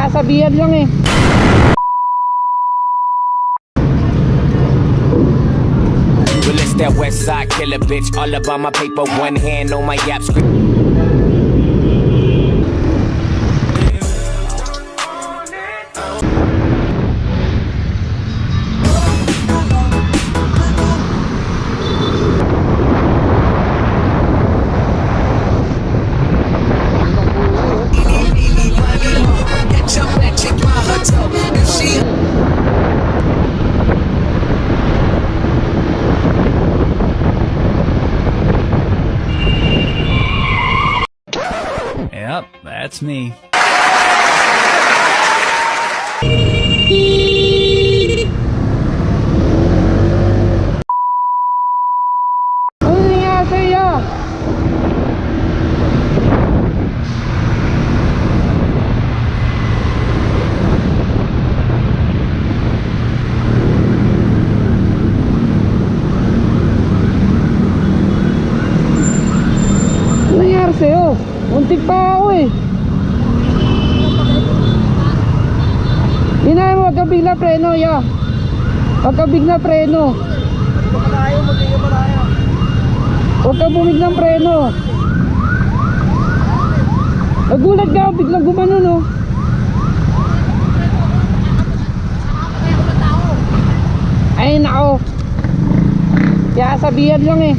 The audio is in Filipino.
Sasabihan lang eh. Well, it's that west side killer bitch. All about my paper, one hand on my yap script. Yep, that's me. Ano nangyari sa'yo? Ano nangyari sa'yo? Muntik pa ako eh. Hinahin mo, wag kang bigla preno, ya. Wag kang bigla preno. Huwag kang bumiglang preno. Nagulat ka, biglang gumano no. Ay nako. Kaya sabihan lang eh.